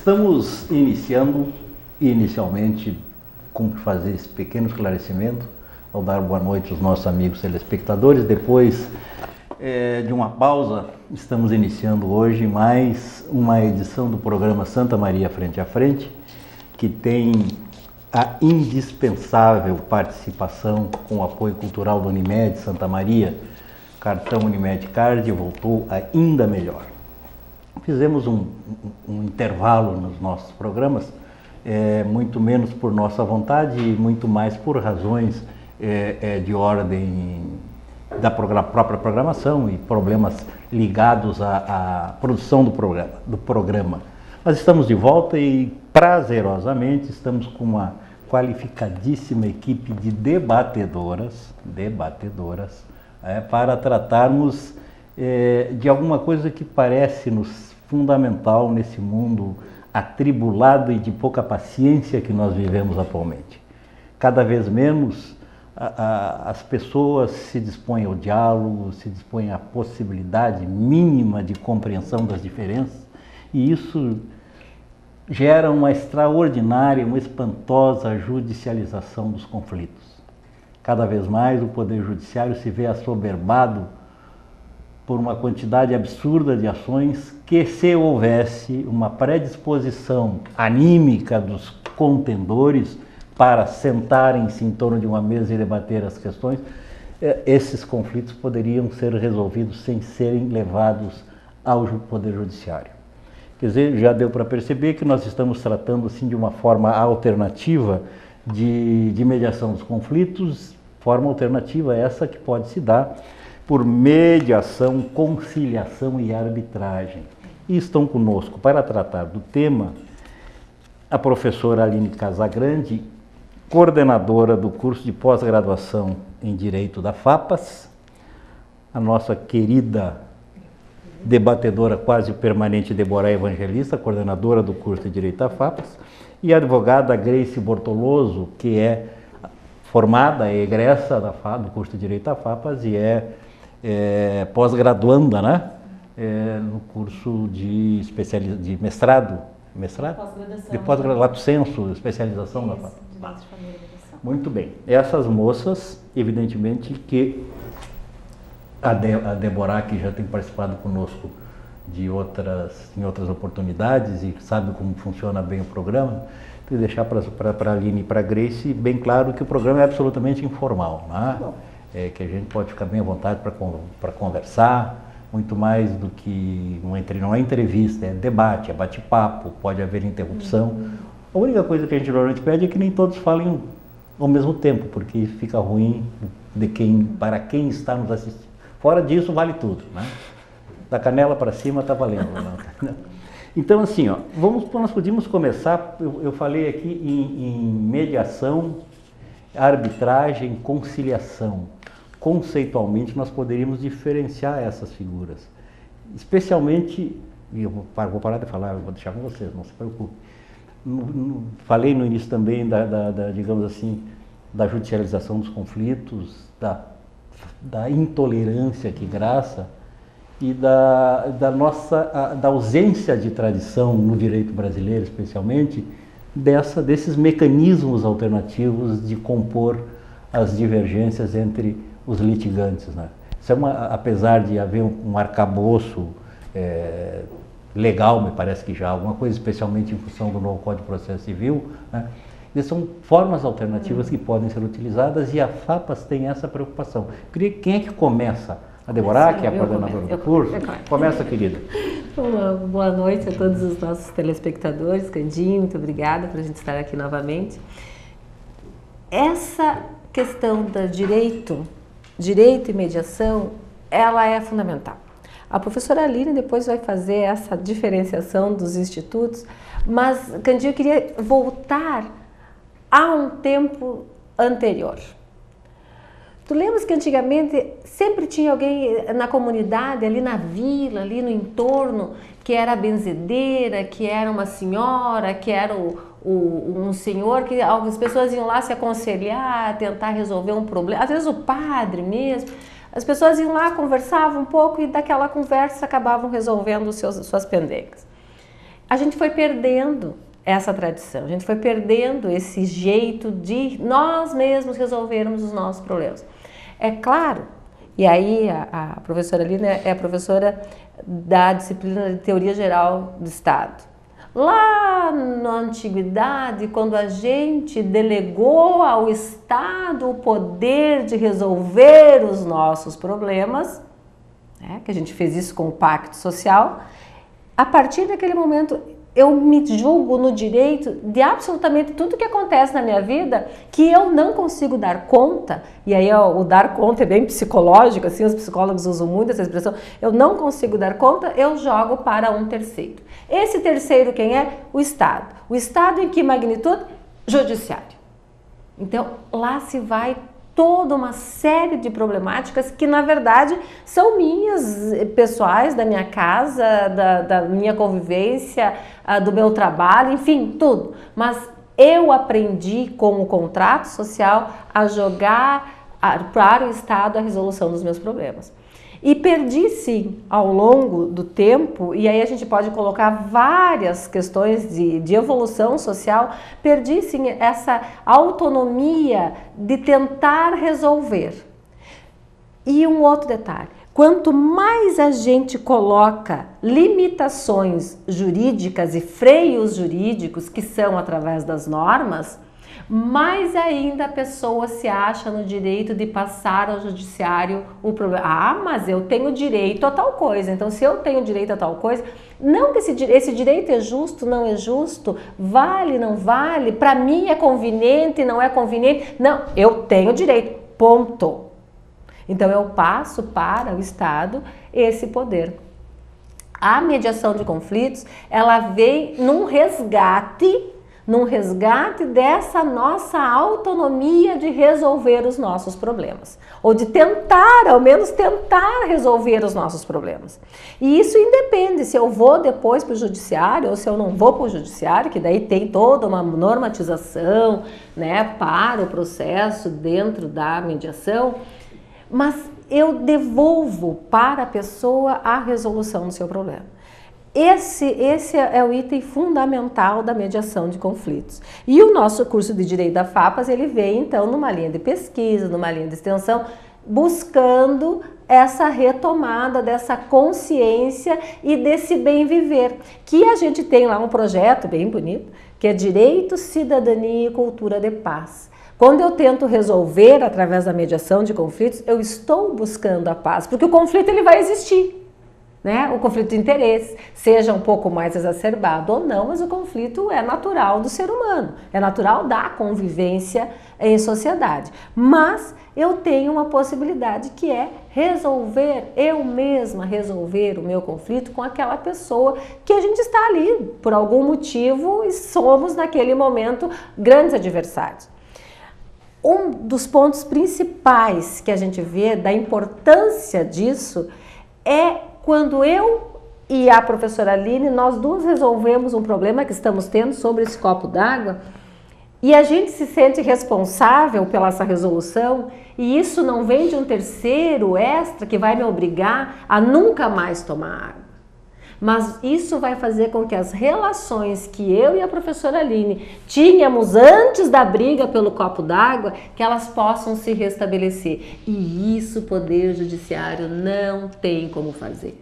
Estamos inicialmente, cumpre fazer esse pequeno esclarecimento, ao dar boa noite aos nossos amigos telespectadores. Depois de uma pausa, estamos iniciando hoje mais uma edição do programa Santa Maria Frente a Frente, que tem a indispensável participação com o apoio cultural do Unimed Santa Maria. Cartão Unimed Card voltou ainda melhor. Fizemos um intervalo nos nossos programas, muito menos por nossa vontade e muito mais por razões de ordem da própria programação e problemas ligados à produção do programa. Mas estamos de volta e prazerosamente estamos com uma qualificadíssima equipe de debatedoras para tratarmos de alguma coisa que parece-nos fundamental nesse mundo atribulado e de pouca paciência que nós vivemos atualmente. Cada vez menos as pessoas se dispõem ao diálogo, se dispõem à possibilidade mínima de compreensão das diferenças, e isso gera uma extraordinária, uma espantosa judicialização dos conflitos. Cada vez mais o Poder Judiciário se vê assoberbado por uma quantidade absurda de ações que, se houvesse uma predisposição anímica dos contendores para sentarem-se em torno de uma mesa e debater as questões, esses conflitos poderiam ser resolvidos sem serem levados ao Poder Judiciário. Quer dizer, já deu para perceber que nós estamos tratando assim, de uma forma alternativa de mediação dos conflitos, forma alternativa essa que pode se dar por mediação, conciliação e arbitragem. E estão conosco para tratar do tema a professora Aline Casagrande, coordenadora do curso de pós-graduação em Direito da FAPAS, a nossa querida debatedora quase permanente Deborah Evangelista, coordenadora do curso de Direito da FAPAS, e a advogada Grace Bortoloso, que é formada, egressa do curso de Direito da FAPAS e pós-graduanda, né? No curso de mestrado? De pós-graduação, lato sensu, especialização da FAPAS. Muito bem. Essas moças, evidentemente que a Deborah, que já tem participado conosco em outras oportunidades e sabe como funciona bem o programa, tem que deixar para a Aline e para a Grace bem claro que o programa é absolutamente informal, né? Que a gente pode ficar bem à vontade para conversar, muito mais do que não é entrevista, é debate, é bate-papo, pode haver interrupção. A única coisa que a gente normalmente pede é que nem todos falem ao mesmo tempo, porque fica ruim para quem está nos assistindo. Fora disso, vale tudo, né? Da canela para cima está valendo. Então, assim, nós podíamos começar, eu falei aqui em mediação, arbitragem, conciliação. Conceitualmente, nós poderíamos diferenciar essas figuras. Especialmente, e eu vou parar de falar, eu vou deixar com vocês, não se preocupe. Falei no início também digamos assim, da judicialização dos conflitos, da intolerância que graça e da ausência de tradição no direito brasileiro, especialmente, desses mecanismos alternativos de compor as divergências entre os litigantes, né? Isso apesar de haver um arcabouço legal, me parece que já, alguma coisa especialmente em função do novo Código de Processo Civil, né? E são formas alternativas que podem ser utilizadas e a FAPAS tem essa preocupação. Quem é que começa? A Deborah, que é a coordenadora do curso? Começa, querida. Boa noite a todos os nossos telespectadores. Candinho, muito obrigada por a gente estar aqui novamente. Essa questão do direito e mediação, ela é fundamental. A professora Aline depois vai fazer essa diferenciação dos institutos, mas, Candinho, eu queria voltar a um tempo anterior. Tu lembras que antigamente sempre tinha alguém na comunidade, ali na vila, ali no entorno, que era a benzedeira, que era uma senhora, que era um senhor, que algumas pessoas iam lá se aconselhar, tentar resolver um problema, às vezes o padre mesmo. As pessoas iam lá, conversavam um pouco e daquela conversa acabavam resolvendo suas pendências. a gente foi perdendo essa tradição, a gente foi perdendo esse jeito de nós mesmos resolvermos os nossos problemas. É claro, e aí a professora Aline é a professora da disciplina de Teoria Geral do Estado. Lá na antiguidade, quando a gente delegou ao Estado o poder de resolver os nossos problemas, né, que a gente fez isso com o Pacto Social, a partir daquele momento eu me julgo no direito de absolutamente tudo que acontece na minha vida que eu não consigo dar conta, e aí o dar conta é bem psicológico, assim, os psicólogos usam muito essa expressão, eu não consigo dar conta, eu jogo para um terceiro. Esse terceiro quem é? O Estado. O Estado em que magnitude? Judiciário. Então lá se vai toda uma série de problemáticas que na verdade são minhas, pessoais, da minha casa, da minha convivência, do meu trabalho, enfim, tudo. Mas eu aprendi com o contrato social a jogar para o Estado a resolução dos meus problemas. E perdi sim ao longo do tempo, e aí a gente pode colocar várias questões de evolução social, perdi sim essa autonomia de tentar resolver. E um outro detalhe, quanto mais a gente coloca limitações jurídicas e freios jurídicos, que são através das normas, mais ainda a pessoa se acha no direito de passar ao judiciário o problema. Ah, mas eu tenho direito a tal coisa, então se eu tenho direito a tal coisa, não que esse direito é justo, não é justo, vale, não vale, para mim é conveniente, não é conveniente, não, eu tenho direito, ponto. Então eu passo para o Estado esse poder. A mediação de conflitos, ela vem num resgate dessa nossa autonomia de resolver os nossos problemas, ou de tentar, ao menos tentar resolver os nossos problemas. E isso independe se eu vou depois para o judiciário ou se eu não vou para o judiciário, que daí tem toda uma normatização, né, para o processo dentro da mediação, mas eu devolvo para a pessoa a resolução do seu problema. Esse é o item fundamental da mediação de conflitos. E o nosso curso de Direito da FAPAS, ele vem então numa linha de pesquisa, numa linha de extensão, buscando essa retomada dessa consciência e desse bem viver, que a gente tem lá um projeto bem bonito, que é Direito, Cidadania e Cultura de Paz. Quando eu tento resolver através da mediação de conflitos, eu estou buscando a paz, porque o conflito ele vai existir. Né? O conflito de interesse, seja um pouco mais exacerbado ou não, mas o conflito é natural do ser humano, é natural da convivência em sociedade. Mas eu tenho uma possibilidade que é resolver, eu mesma resolver o meu conflito com aquela pessoa que a gente está ali por algum motivo e somos naquele momento grandes adversários. Um dos pontos principais que a gente vê da importância disso é quando eu e a professora Aline, nós duas resolvemos um problema que estamos tendo sobre esse copo d'água e a gente se sente responsável pela essa resolução e isso não vem de um terceiro extra que vai me obrigar a nunca mais tomar água. Mas isso vai fazer com que as relações que eu e a professora Aline tínhamos antes da briga pelo copo d'água, que elas possam se restabelecer. E isso o Poder Judiciário não tem como fazer.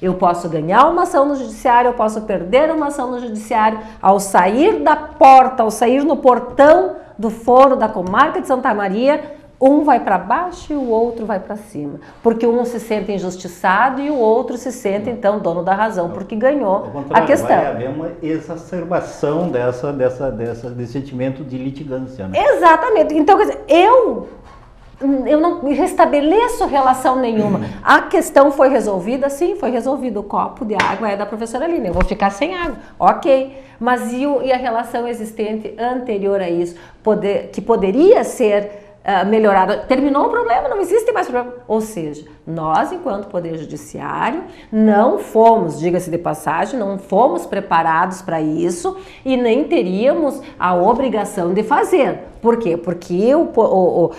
Eu posso ganhar uma ação no judiciário, eu posso perder uma ação no judiciário, ao sair da porta, ao sair no portão do foro da comarca de Santa Maria, um vai para baixo e o outro vai para cima, porque um se sente injustiçado e o outro se sente então dono da razão, porque ganhou a questão. Vai haver uma exacerbação desse sentimento de litigância, né? Exatamente. Então, quer dizer, eu não restabeleço relação nenhuma. A questão foi resolvida? Sim, foi resolvido. O copo de água é da professora Aline, eu vou ficar sem água. Ok. Mas e a relação existente anterior a isso, que poderia ser melhorada? Terminou o problema, não existe mais problema. Ou seja, nós, enquanto Poder Judiciário, não fomos, diga-se de passagem, não fomos preparados para isso e nem teríamos a obrigação de fazer. Por quê? Porque o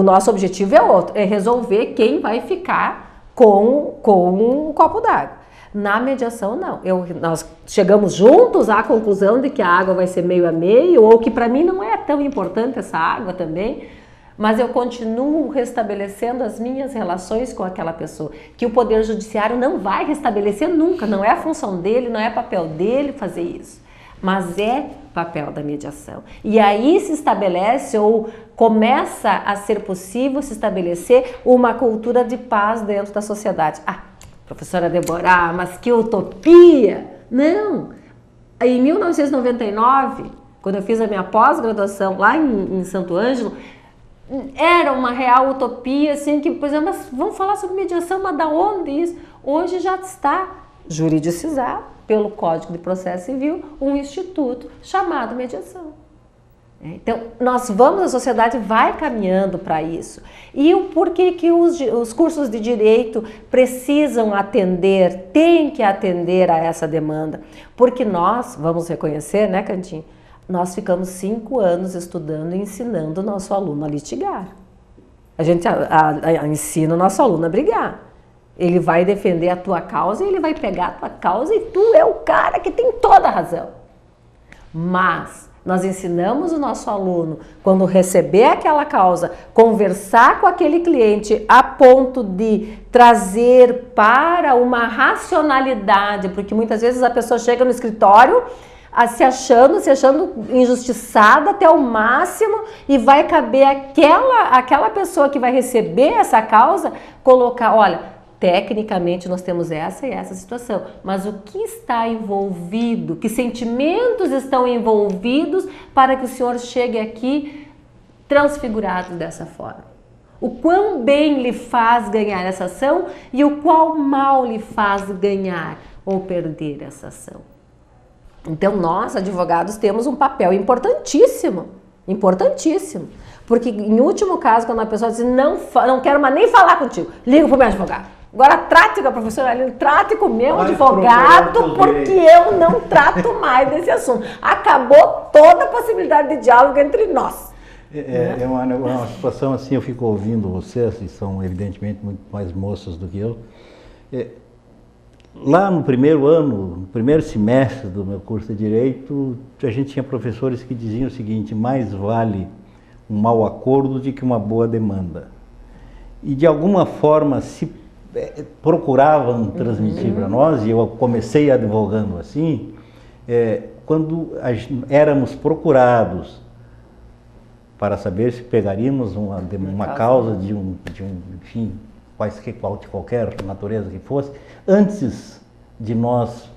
nosso objetivo é outro, é resolver quem vai ficar com o copo d'água. Na mediação, não. Nós chegamos juntos à conclusão de que a água vai ser meio a meio, ou que para mim não é tão importante essa água também, mas eu continuo restabelecendo as minhas relações com aquela pessoa, que o Poder Judiciário não vai restabelecer nunca, não é a função dele, não é papel dele fazer isso, mas é papel da mediação. E aí se estabelece ou começa a ser possível se estabelecer uma cultura de paz dentro da sociedade. Ah, professora Débora, mas que utopia! Não! Em 1999, quando eu fiz a minha pós-graduação lá em Santo Ângelo, era uma real utopia, assim, que, por exemplo, mas vamos falar sobre mediação, mas da onde isso? Hoje já está juridicizado pelo Código de Processo Civil um instituto chamado mediação. Então, a sociedade vai caminhando para isso. E o porquê que os cursos de direito precisam atender, têm que atender a essa demanda? Porque nós, vamos reconhecer, né, Cantinho? Nós ficamos 5 anos estudando e ensinando o nosso aluno a litigar. A gente ensina o nosso aluno a brigar. Ele vai defender a tua causa e ele vai pegar a tua causa e tu é o cara que tem toda a razão. Mas nós ensinamos o nosso aluno, quando receber aquela causa, conversar com aquele cliente a ponto de trazer para uma racionalidade, porque muitas vezes a pessoa chega no escritório se achando injustiçada até o máximo e vai caber aquela pessoa que vai receber essa causa colocar, olha, tecnicamente nós temos essa e essa situação, mas o que está envolvido, que sentimentos estão envolvidos para que o senhor chegue aqui transfigurado dessa forma? O quão bem lhe faz ganhar essa ação e o qual mal lhe faz ganhar ou perder essa ação? Então, nós, advogados, temos um papel importantíssimo, porque em último caso, quando a pessoa diz, não quero mais nem falar contigo, ligo para o meu advogado. Agora trate com a professora Aline, trate com o meu advogado, porque eu não trato mais desse assunto. Acabou toda a possibilidade de diálogo entre nós. É uma situação assim, eu fico ouvindo vocês, e são evidentemente muito mais moças do que eu. Lá no primeiro ano, no primeiro semestre do meu curso de Direito, a gente tinha professores que diziam o seguinte: mais vale um mau acordo do que uma boa demanda. E de alguma forma se procuravam transmitir para nós, e eu comecei advogando assim, quando éramos procurados para saber se pegaríamos uma causa de enfim, de qualquer natureza que fosse, antes de nós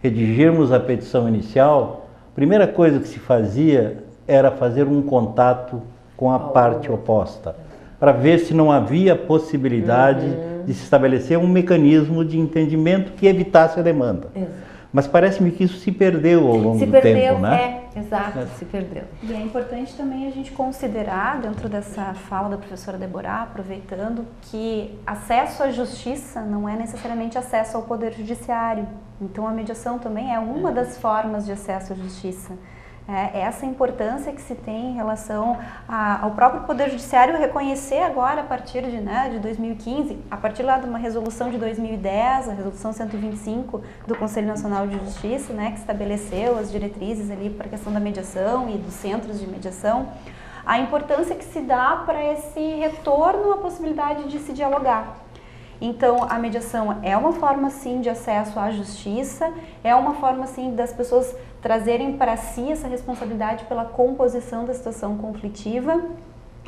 redigirmos a petição inicial, a primeira coisa que se fazia era fazer um contato com a parte oposta, para ver se não havia possibilidade de se estabelecer um mecanismo de entendimento que evitasse a demanda. Exato. Mas parece-me que isso se perdeu ao longo do tempo, né? Exato, se perdeu. E é importante também a gente considerar, dentro dessa fala da professora Débora, aproveitando, que acesso à justiça não é necessariamente acesso ao Poder Judiciário. Então a mediação também é uma das formas de acesso à justiça. Essa importância que se tem em relação ao próprio Poder Judiciário reconhecer agora, a partir de 2015, a partir lá de uma resolução de 2010, a resolução 125 do Conselho Nacional de Justiça, né, que estabeleceu as diretrizes ali para a questão da mediação e dos centros de mediação, a importância que se dá para esse retorno à possibilidade de se dialogar. Então, a mediação é uma forma, sim, de acesso à justiça, é uma forma, sim, das pessoas trazerem para si essa responsabilidade pela composição da situação conflitiva,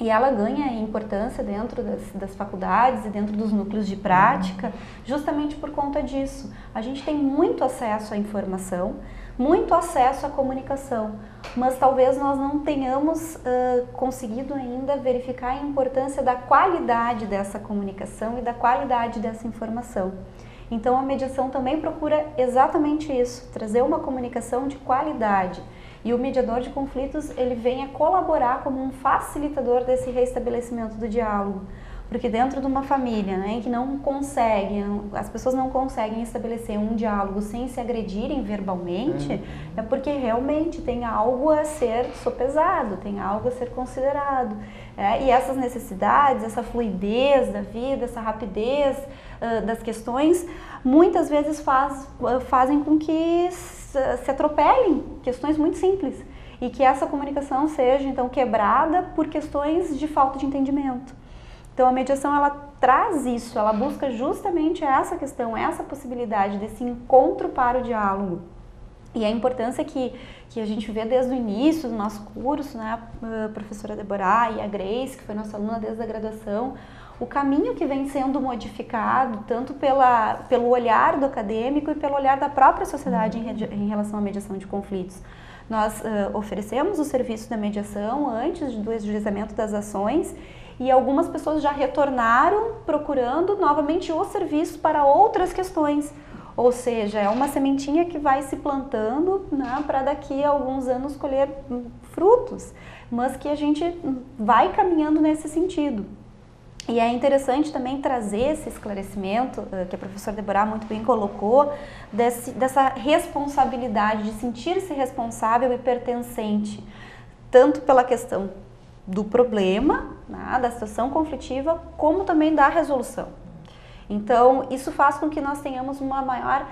e ela ganha importância dentro das faculdades e dentro dos núcleos de prática, justamente por conta disso. A gente tem muito acesso à informação, muito acesso à comunicação, mas talvez nós não tenhamos conseguido ainda verificar a importância da qualidade dessa comunicação e da qualidade dessa informação. Então a mediação também procura exatamente isso, trazer uma comunicação de qualidade. E o mediador de conflitos, ele vem a colaborar como um facilitador desse restabelecimento do diálogo. Porque dentro de uma família, né, que não consegue, as pessoas não conseguem estabelecer um diálogo sem se agredirem verbalmente, é porque realmente tem algo a ser sopesado, tem algo a ser considerado. E essas necessidades, essa fluidez da vida, essa rapidez das questões, muitas vezes fazem com que se atropelem questões muito simples e que essa comunicação seja então quebrada por questões de falta de entendimento. Então a mediação ela traz isso, ela busca justamente essa questão, essa possibilidade desse encontro para o diálogo. E a importância que a gente vê desde o início do nosso curso, né, a professora Deborah e a Grace, que foi nossa aluna desde a graduação, o caminho que vem sendo modificado, tanto pelo olhar do acadêmico e pelo olhar da própria sociedade em relação à mediação de conflitos. Nós oferecemos o serviço da mediação antes do ajuizamento das ações e algumas pessoas já retornaram procurando novamente o serviço para outras questões. Ou seja, é uma sementinha que vai se plantando, né, para daqui a alguns anos colher frutos, mas que a gente vai caminhando nesse sentido. E é interessante também trazer esse esclarecimento, que a professora Deborah muito bem colocou, dessa responsabilidade, de sentir-se responsável e pertencente, tanto pela questão do problema, né, da situação conflitiva, como também da resolução. Então, isso faz com que nós tenhamos uma maior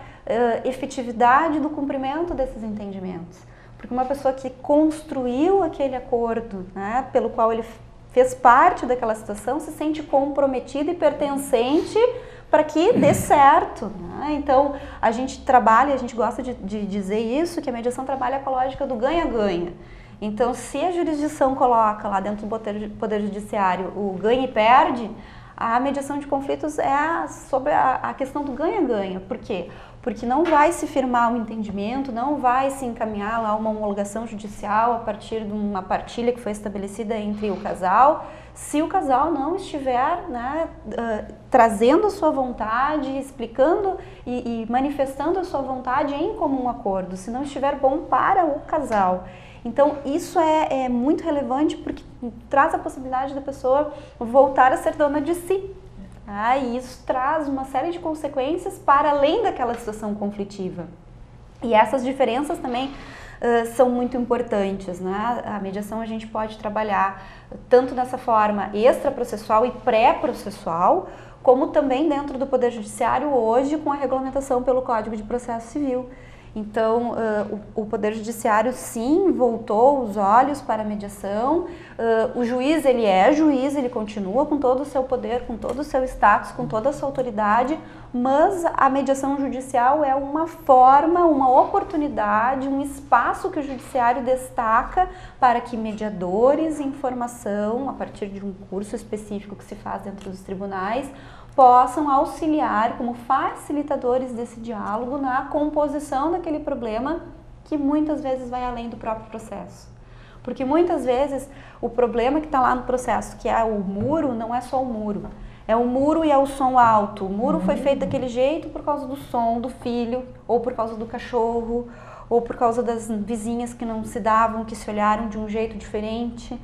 efetividade do cumprimento desses entendimentos. Porque uma pessoa que construiu aquele acordo, né, pelo qual ele fez parte daquela situação, se sente comprometida e pertencente para que dê certo, né? Então, a gente trabalha, a gente gosta de dizer isso, que a mediação trabalha com a lógica do ganha-ganha. Então, se a jurisdição coloca lá dentro do Poder Judiciário o ganha e perde, a mediação de conflitos é sobre a questão do ganha-ganha. Por quê? Porque não vai se firmar um entendimento, não vai se encaminhar lá uma homologação judicial a partir de uma partilha que foi estabelecida entre o casal, se o casal não estiver, né, trazendo a sua vontade, explicando e manifestando a sua vontade em comum acordo, se não estiver bom para o casal. Então, isso é muito relevante porque traz a possibilidade da pessoa voltar a ser dona de si. E isso traz uma série de consequências para além daquela situação conflitiva. E essas diferenças também são muito importantes, né? A mediação a gente pode trabalhar tanto nessa forma extraprocessual e pré-processual, como também dentro do Poder Judiciário hoje com a regulamentação pelo Código de Processo Civil. Então, o Poder Judiciário, sim, voltou os olhos para a mediação. O juiz, ele é juiz, ele continua com todo o seu poder, com todo o seu status, com toda a sua autoridade, mas a mediação judicial é uma forma, uma oportunidade, um espaço que o Judiciário destaca para que mediadores em formação, a partir de um curso específico que se faz dentro dos tribunais, possam auxiliar como facilitadores desse diálogo na composição daquele problema que muitas vezes vai além do próprio processo. Porque muitas vezes o problema que está lá no processo, que é o muro, não é só o muro. É o muro e é o som alto. O muro foi feito daquele jeito por causa do som do filho, ou por causa do cachorro, ou por causa das vizinhas que não se davam, que se olharam de um jeito diferente.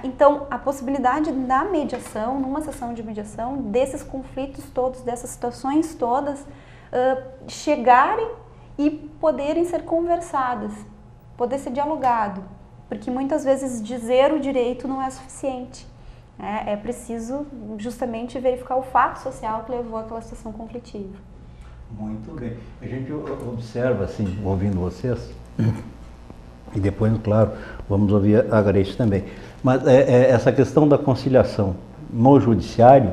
Então, a possibilidade da mediação, numa sessão de mediação, desses conflitos todos, dessas situações todas, chegarem e poderem ser conversadas, poder ser dialogado, porque muitas vezes dizer o direito não é suficiente. É preciso justamente verificar o fato social que levou àquela situação conflitiva. Muito bem. A gente observa, assim, ouvindo vocês, e depois, claro, vamos ouvir a Grace também. Mas essa questão da conciliação no judiciário,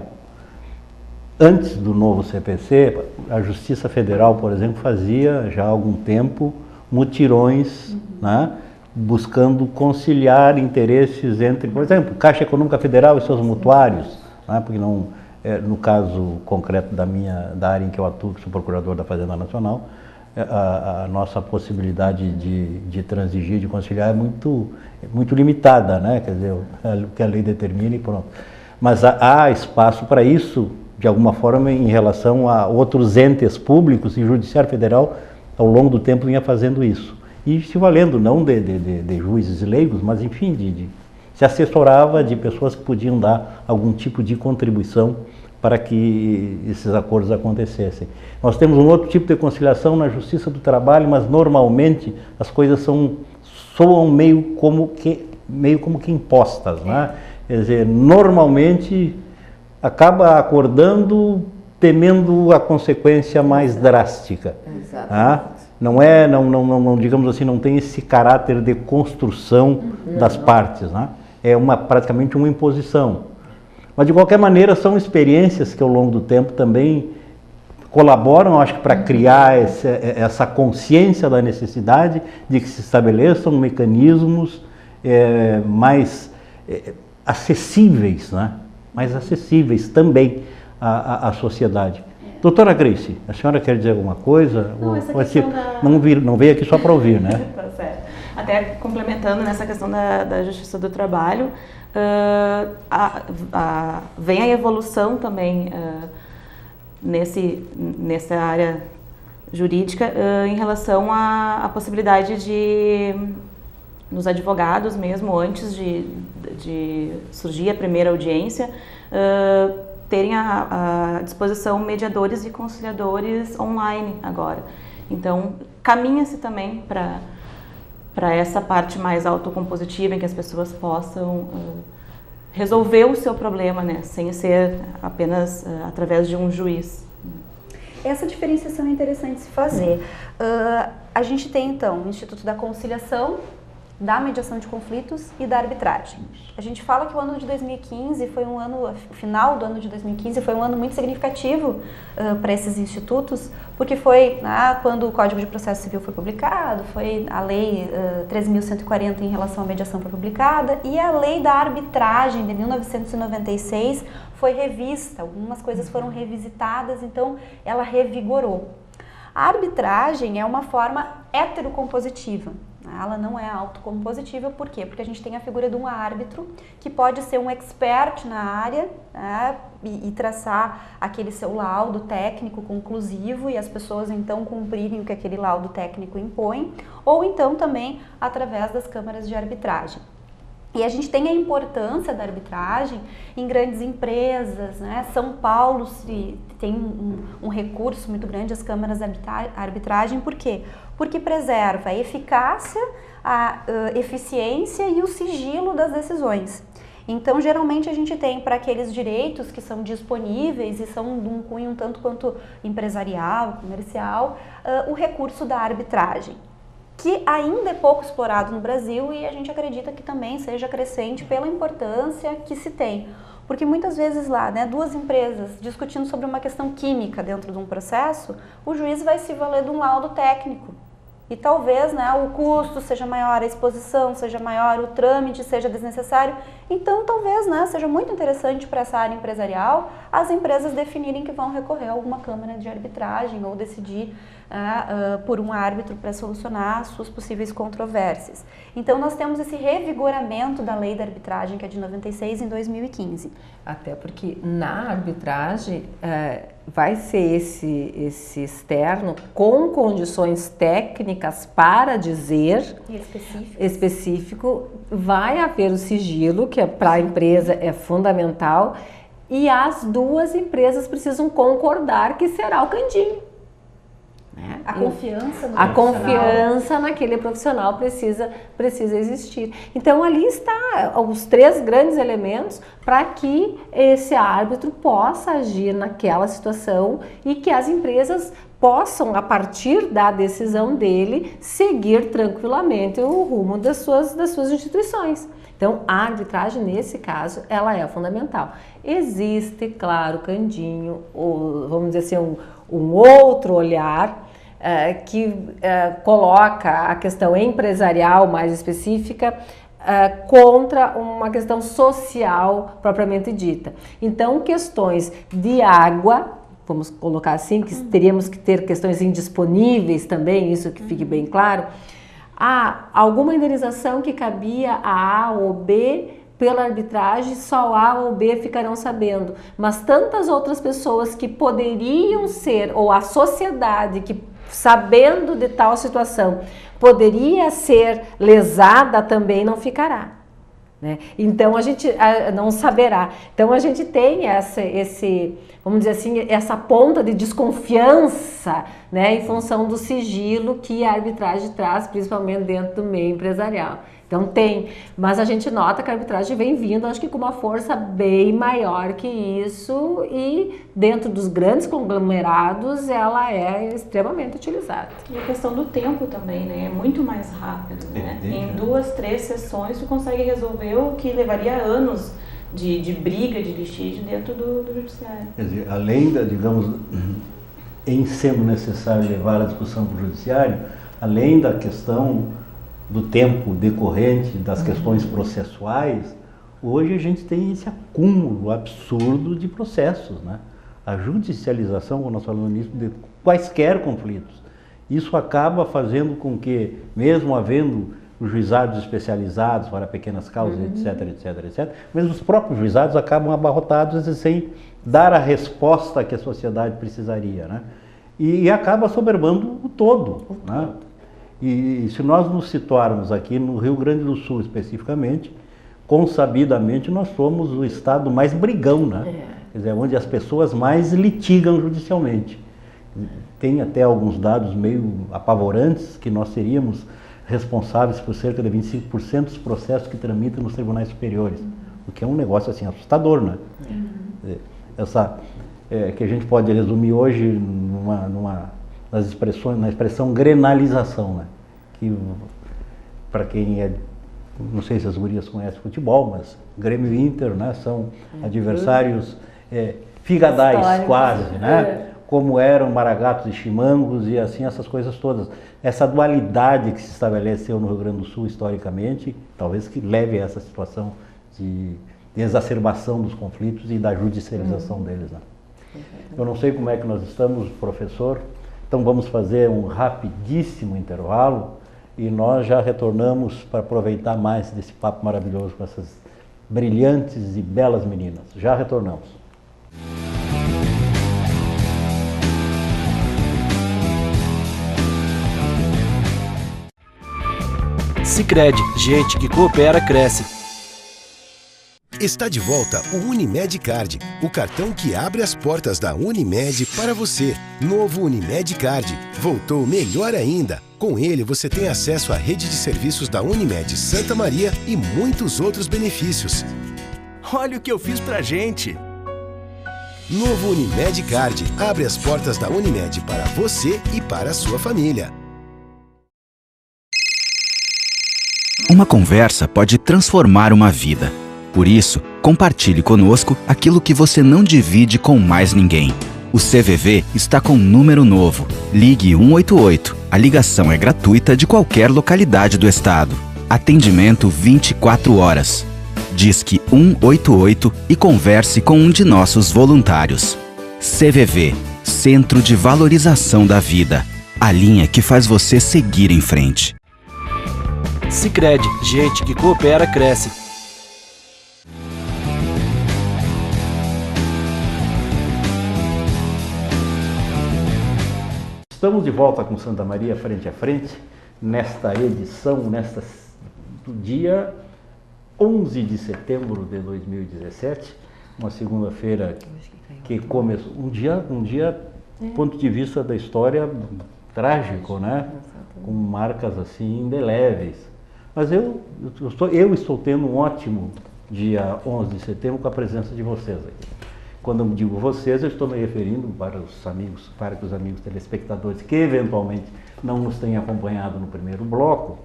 antes do novo CPC, a Justiça Federal, por exemplo, fazia já há algum tempo mutirões, né, buscando conciliar interesses entre, por exemplo, Caixa Econômica Federal e seus mutuários, né, porque não, no caso concreto da área em que eu atuo, que sou procurador da Fazenda Nacional, a nossa possibilidade de transigir, de conciliar é muito limitada, né? Quer dizer, o que a lei determina e pronto. Mas há espaço para isso, de alguma forma, em relação a outros entes públicos, e o Judiciário Federal, ao longo do tempo, vinha fazendo isso. E se valendo, não de juízes leigos, mas, enfim, se assessorava de pessoas que podiam dar algum tipo de contribuição para que esses acordos acontecessem. Nós temos um outro tipo de conciliação na Justiça do Trabalho, mas normalmente as coisas soam meio como que impostas, né? Quer dizer, normalmente acaba acordando temendo a consequência mais drástica. Não digamos assim, não tem esse caráter de construção das partes, né? É praticamente uma imposição. Mas de qualquer maneira são experiências que ao longo do tempo também colaboram, acho que, para criar essa consciência da necessidade de que se estabeleçam mecanismos mais acessíveis, né? Mais acessíveis também à sociedade. Doutora Grace, a senhora quer dizer alguma coisa? Não, essa questão não veio aqui só para ouvir, né? Tá certo. Até complementando nessa questão da justiça do trabalho, vem a evolução também nessa área jurídica em relação à possibilidade de, nos advogados mesmo, antes de surgir a primeira audiência, terem à disposição mediadores e conciliadores online agora. Então, caminha-se também para essa parte mais autocompositiva, em que as pessoas possam resolver o seu problema, né, sem ser apenas através de um juiz. Essa diferenciação é interessante se fazer. A gente tem, então, o Instituto da Conciliação, da mediação de conflitos e da arbitragem. A gente fala que o ano de 2015 foi um ano, o final do ano de 2015 foi um ano muito significativo para esses institutos, porque foi quando o Código de Processo Civil foi publicado, foi a Lei 13.140 em relação à mediação foi publicada, e a Lei da Arbitragem de 1996 foi revista, algumas coisas foram revisitadas, então ela revigorou. A arbitragem é uma forma heterocompositiva. Ela não é autocompositiva, por quê? Porque a gente tem a figura de um árbitro que pode ser um expert na área, né, e traçar aquele seu laudo técnico conclusivo e as pessoas então cumprirem o que aquele laudo técnico impõe, ou então também através das câmaras de arbitragem. E a gente tem a importância da arbitragem em grandes empresas, né? São Paulo tem um recurso muito grande, as câmaras de arbitragem, por quê? Porque preserva a eficácia, a eficiência e o sigilo das decisões. Então, geralmente a gente tem para aqueles direitos que são disponíveis e são de um cunho um tanto quanto empresarial, comercial, o recurso da arbitragem, que ainda é pouco explorado no Brasil e a gente acredita que também seja crescente pela importância que se tem. Porque muitas vezes lá, né, duas empresas discutindo sobre uma questão química dentro de um processo, o juiz vai se valer de um laudo técnico. E talvez, né, o custo seja maior, a exposição seja maior, o trâmite seja desnecessário. Então, talvez, né, seja muito interessante para essa área empresarial as empresas definirem que vão recorrer a alguma câmara de arbitragem ou decidir por um árbitro para solucionar suas possíveis controvérsias. Então, nós temos esse revigoramento da lei da arbitragem, que é de 96 em 2015. Até porque na arbitragem vai ser esse externo com condições técnicas para dizer específico, vai haver o sigilo, que para a empresa é fundamental, e as duas empresas precisam concordar que será o candinho. A confiança naquele profissional precisa existir. Então ali está os três grandes elementos para que esse árbitro possa agir naquela situação e que as empresas possam, a partir da decisão dele, seguir tranquilamente o rumo das suas instituições. Então, a arbitragem, nesse caso, ela é fundamental. Existe, claro, candinho, ou, vamos dizer assim, um outro olhar que coloca a questão empresarial mais específica contra uma questão social propriamente dita. Então, questões de água, vamos colocar assim, que teríamos que ter questões indisponíveis também, isso que fique bem claro. Há alguma indenização que cabia a A ou B pela arbitragem, só A ou B ficarão sabendo, mas tantas outras pessoas que poderiam ser, ou a sociedade que, sabendo de tal situação, poderia ser lesada, também não ficará. Né? Então a gente não saberá. Então a gente tem vamos dizer assim, essa ponta de desconfiança, né, em função do sigilo que a arbitragem traz, principalmente dentro do meio empresarial. Então tem, mas a gente nota que a arbitragem vem vindo, acho que com uma força bem maior que isso, e dentro dos grandes conglomerados ela é extremamente utilizada. E a questão do tempo também, né? É muito mais rápido, né? Em 2, 3 sessões tu consegue resolver o que levaria anos de briga, de litígio dentro do judiciário. Quer dizer, além da, digamos, em sendo necessário levar a discussão para o judiciário, além da questão do tempo decorrente das questões processuais, hoje a gente tem esse acúmulo absurdo de processos, né? A judicialização, como nós falamos nisso, de quaisquer conflitos. Isso acaba fazendo com que, mesmo havendo os juizados especializados para pequenas causas, etc., mas os próprios juizados acabam abarrotados sem dar a resposta que a sociedade precisaria, né? E acaba soberbando o todo, né? E se nós nos situarmos aqui no Rio Grande do Sul especificamente, consabidamente nós somos o estado mais brigão, né? Quer dizer, onde as pessoas mais litigam judicialmente. Tem até alguns dados meio apavorantes que nós seríamos responsáveis por cerca de 25% dos processos que tramitam nos tribunais superiores, o que é um negócio assim assustador, né? Que a gente pode resumir hoje na expressão grenalização, né? Que para quem é, não sei se as gurias conhecem futebol, mas Grêmio e Inter, né, são adversários figadais quase, né? Como eram Maragatos e Chimangos e assim essas coisas todas. Essa dualidade que se estabeleceu no Rio Grande do Sul historicamente, talvez que leve a essa situação de exacerbação dos conflitos e da judicialização deles, né? Eu não sei como é que nós estamos, professor, então vamos fazer um rapidíssimo intervalo e nós já retornamos para aproveitar mais desse papo maravilhoso com essas brilhantes e belas meninas. Já retornamos. Sicredi, gente que coopera, cresce. Está de volta o Unimed Card, o cartão que abre as portas da Unimed para você. Novo Unimed Card, voltou melhor ainda. Com ele você tem acesso à rede de serviços da Unimed Santa Maria e muitos outros benefícios. Olha o que eu fiz pra gente! Novo Unimed Card, abre as portas da Unimed para você e para a sua família. Uma conversa pode transformar uma vida. Por isso, compartilhe conosco aquilo que você não divide com mais ninguém. O CVV está com um número novo. Ligue 188. A ligação é gratuita de qualquer localidade do estado. Atendimento 24 horas. Disque 188 e converse com um de nossos voluntários. CVV, Centro de Valorização da Vida. A linha que faz você seguir em frente. Sicredi, gente que coopera, cresce. Estamos de volta com Santa Maria frente a frente, nesta edição, do dia 11 de setembro de 2017, uma segunda-feira que começou, um dia do ponto de vista da história, trágico, né? Com marcas assim indeléveis. Mas eu estou tendo um ótimo dia 11 de setembro com a presença de vocês aqui. Quando eu digo vocês, eu estou me referindo para os amigos telespectadores que eventualmente não nos têm acompanhado no primeiro bloco.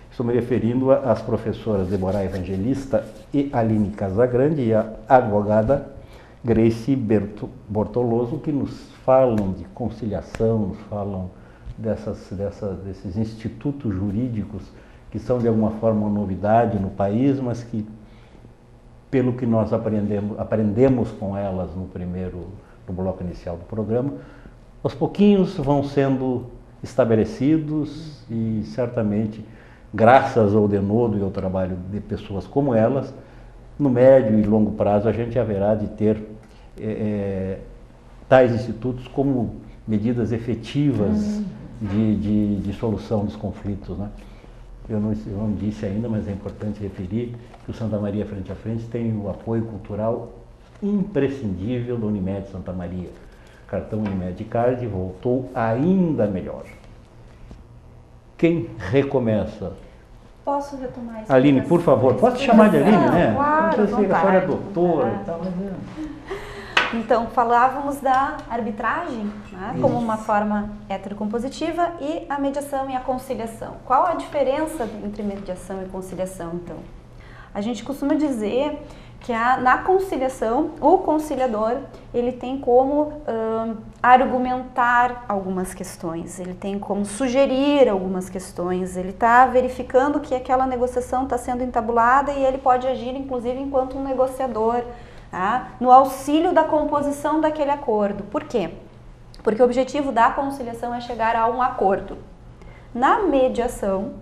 Estou me referindo às professoras Deborah Evangelista e Aline Casagrande e a advogada Grace Bortoloso, que nos falam de conciliação, nos falam desses institutos jurídicos que são de alguma forma uma novidade no país, mas que, pelo que nós aprendemos com elas no bloco inicial do programa, aos pouquinhos vão sendo estabelecidos e certamente, graças ao denodo e ao trabalho de pessoas como elas, no médio e longo prazo a gente haverá de ter tais institutos como medidas efetivas de solução dos conflitos, né? Eu não disse ainda, mas é importante referir que o Santa Maria Frente a Frente tem o apoio cultural imprescindível da Unimed Santa Maria. O cartão Unimed Card voltou ainda melhor. Quem recomeça Posso retomar isso? Aline, por favor, pode chamar de Aline, né? Claro, não sei se a senhora é doutora e tal, mas Então, falávamos da arbitragem, né, como uma forma heterocompositiva, e a mediação e a conciliação. Qual a diferença entre mediação e conciliação, então? A gente costuma dizer que na conciliação, o conciliador, ele tem como argumentar algumas questões, ele tem como sugerir algumas questões, ele está verificando que aquela negociação está sendo entabulada e ele pode agir, inclusive, enquanto um negociador, tá? No auxílio da composição daquele acordo. Por quê? Porque o objetivo da conciliação é chegar a um acordo. Na mediação,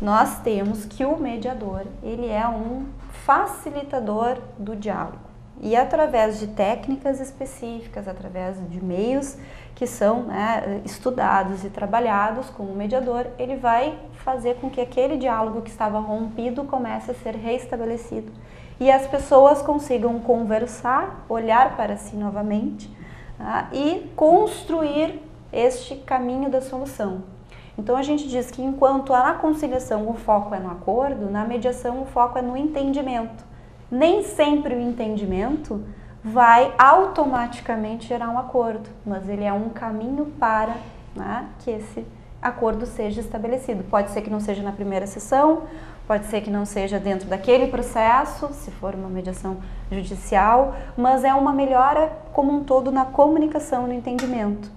nós temos que o mediador, ele é um facilitador do diálogo. E através de técnicas específicas, através de meios que são, né, estudados e trabalhados com o mediador, ele vai fazer com que aquele diálogo que estava rompido comece a ser reestabelecido. E as pessoas consigam conversar, olhar para si novamente, tá, e construir este caminho da solução. Então a gente diz que enquanto na conciliação o foco é no acordo, na mediação o foco é no entendimento. Nem sempre o entendimento vai automaticamente gerar um acordo, mas ele é um caminho para, né, que esse acordo seja estabelecido. Pode ser que não seja na primeira sessão, pode ser que não seja dentro daquele processo, se for uma mediação judicial, mas é uma melhora como um todo na comunicação e no entendimento.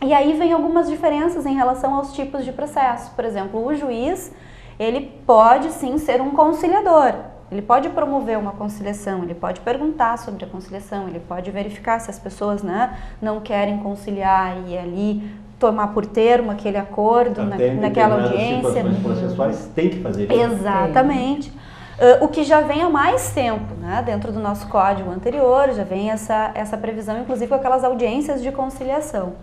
E aí vem algumas diferenças em relação aos tipos de processo. Por exemplo, o juiz, ele pode sim ser um conciliador. Ele pode promover uma conciliação, ele pode perguntar sobre a conciliação, ele pode verificar se as pessoas, né, não querem conciliar e ali tomar por termo aquele acordo naquela audiência. Situações processuais tem que fazer isso. Exatamente. O que já vem há mais tempo, né, dentro do nosso código anterior, já vem essa previsão, inclusive com aquelas audiências de conciliação.